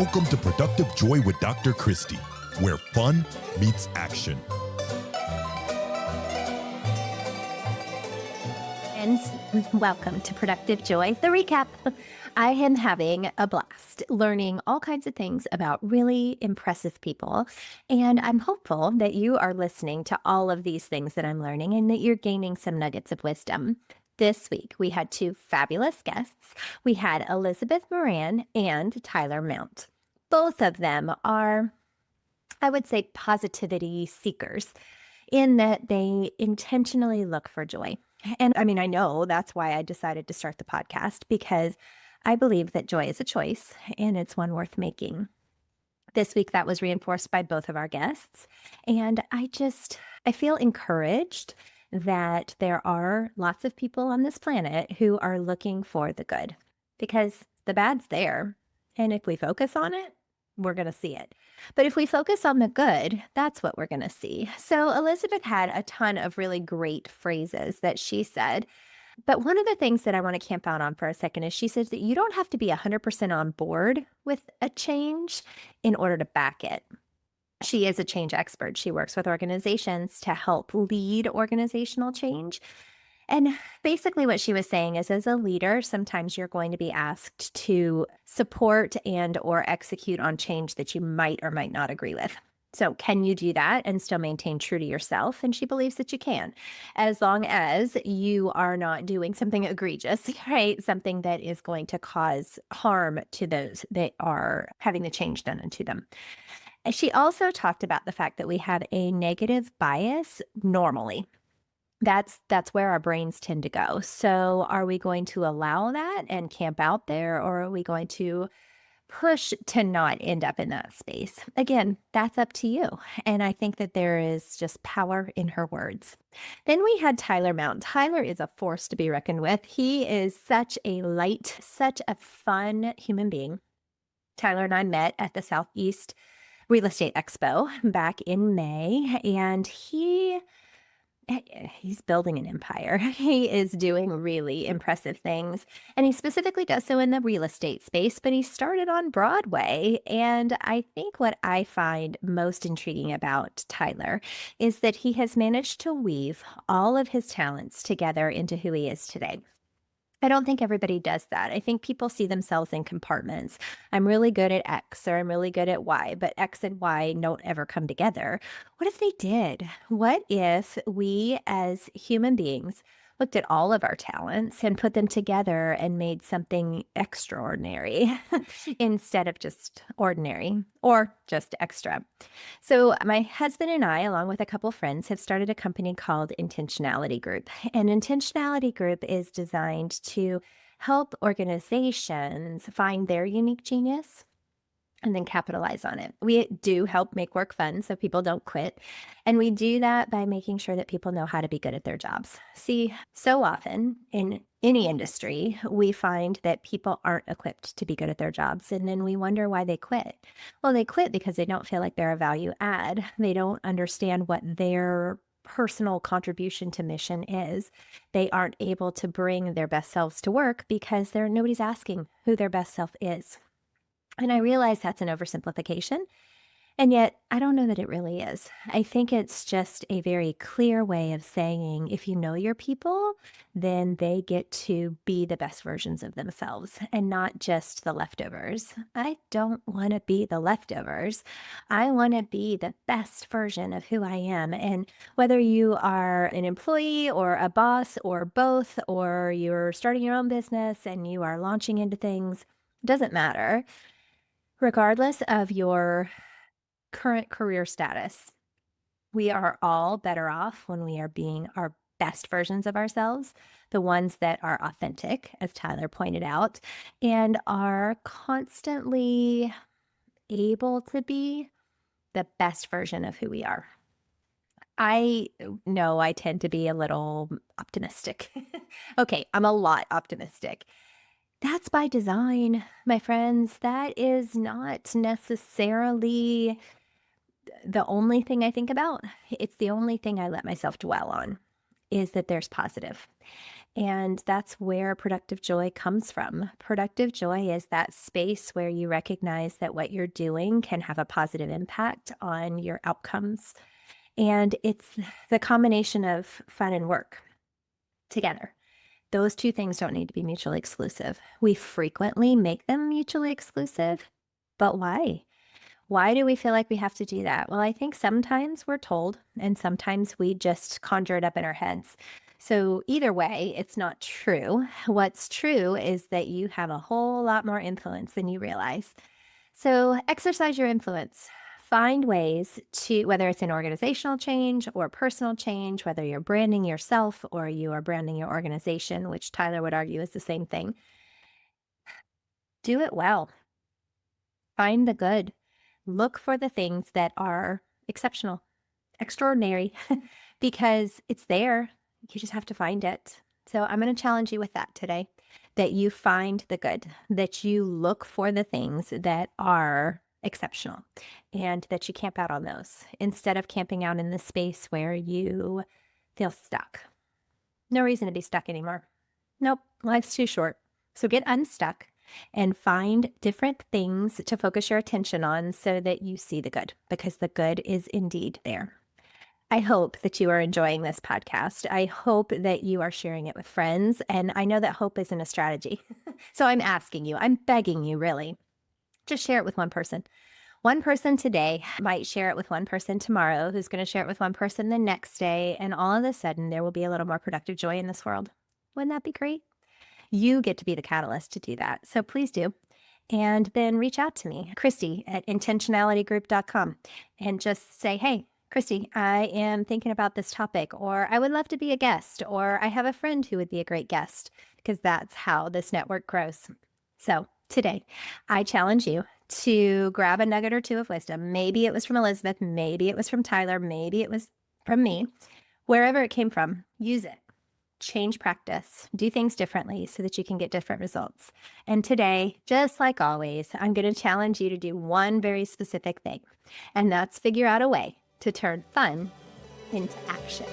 Welcome to Productive Joy with Dr. Christie, where fun meets action. And welcome to Productive Joy, the recap. I am having a blast learning all kinds of things about really impressive people. And I'm hopeful that you are listening to all of these things that I'm learning and that you're gaining some nuggets of wisdom. This week, we had two fabulous guests. We had Elizabeth Moran and Tyler Mount. Both of them are, I would say, positivity seekers in that they intentionally look for joy. And I mean, I know that's why I decided to start the podcast, because I believe that joy is a choice and it's one worth making. This week, that was reinforced by both of our guests. And I feel encouraged that there are lots of people on this planet who are looking for the good, because the bad's there. And if we focus on it, we're going to see it. But if we focus on the good, that's what we're going to see. So Elizabeth had a ton of really great phrases that she said. But one of the things that I want to camp out on for a second is she says that you don't have to be 100% on board with a change in order to back it. She is a change expert. She works with organizations to help lead organizational change. And basically what she was saying is, as a leader, sometimes you're going to be asked to support and or execute on change that you might or might not agree with. So can you do that and still maintain true to yourself? And she believes that you can, as long as you are not doing something egregious, right? Something that is going to cause harm to those that are having the change done unto them. And she also talked about the fact that we have a negative bias normally. That's where our brains tend to go. So are we going to allow that and camp out there, or are we going to push to not end up in that space? Again, that's up to you. And I think that there is just power in her words. Then we had Tyler Mount. Tyler is a force to be reckoned with. He is such a light, such a fun human being. Tyler and I met at the Southeast Real Estate Expo back in May, and he's building an empire. He is doing really impressive things, and he specifically does so in the real estate space, but he started on Broadway. And I think what I find most intriguing about Tyler is that he has managed to weave all of his talents together into who he is today. I don't think everybody does that. I think people see themselves in compartments. I'm really good at X, or I'm really good at Y, but X and Y don't ever come together. What if they did? What if we as human beings looked at all of our talents and put them together and made something extraordinary instead of just ordinary or just extra? So my husband and I, along with a couple friends, have started a company called Intentionality Group. And Intentionality Group is designed to help organizations find their unique genius and then capitalize on it. We do help make work fun so people don't quit. And we do that by making sure that people know how to be good at their jobs. See, so often in any industry, we find that people aren't equipped to be good at their jobs. And then we wonder why they quit. Well, they quit because they don't feel like they're a value add. They don't understand what their personal contribution to mission is. They aren't able to bring their best selves to work because nobody's asking who their best self is. And I realize that's an oversimplification, and yet I don't know that it really is. I think it's just a very clear way of saying, if you know your people, then they get to be the best versions of themselves and not just the leftovers. I don't want to be the leftovers. I want to be the best version of who I am. And whether you are an employee or a boss or both, or you're starting your own business and you are launching into things, it doesn't matter. Regardless of your current career status, we are all better off when we are being our best versions of ourselves, the ones that are authentic, as Tyler pointed out, and are constantly able to be the best version of who we are. I know I tend to be a little optimistic. Okay, I'm a lot optimistic. That's by design, my friends. That is not necessarily the only thing I think about. It's the only thing I let myself dwell on, is that there's positive. And that's where productive joy comes from. Productive joy is that space where you recognize that what you're doing can have a positive impact on your outcomes. And it's the combination of fun and work together. Those two things don't need to be mutually exclusive. We frequently make them mutually exclusive, but why? Why do we feel like we have to do that? Well, I think sometimes we're told, and sometimes we just conjure it up in our heads. So, either way, it's not true. What's true is that you have a whole lot more influence than you realize. So, exercise your influence. Find ways to, whether it's an organizational change or personal change, whether you're branding yourself or you are branding your organization, which Tyler would argue is the same thing, do it well. Find the good. Look for the things that are exceptional, extraordinary, because it's there. You just have to find it. So I'm going to challenge you with that today, that you find the good, that you look for the things that are exceptional and that you camp out on those instead of camping out in the space where you feel stuck. No reason to be stuck anymore. Nope, life's too short. So get unstuck and find different things to focus your attention on so that you see the good, because the good is indeed there. I hope that you are enjoying this podcast. I hope that you are sharing it with friends. And I know that hope isn't a strategy. So I'm asking you, I'm begging you, really, just share it with one person. One person today might share it with one person tomorrow, who's going to share it with one person the next day. And all of a sudden, there will be a little more productive joy in this world. Wouldn't that be great? You get to be the catalyst to do that. So please do. And then reach out to me, Christie at intentionalitygroup.com, and just say, hey, Christie, I am thinking about this topic, or I would love to be a guest, or I have a friend who would be a great guest, because that's how this network grows. So today, I challenge you to grab a nugget or two of wisdom. Maybe it was from Elizabeth, maybe it was from Tyler, maybe it was from me. Wherever it came from, use it. Change practice, do things differently so that you can get different results. And today, just like always, I'm going to challenge you to do one very specific thing, and that's figure out a way to turn fun into action.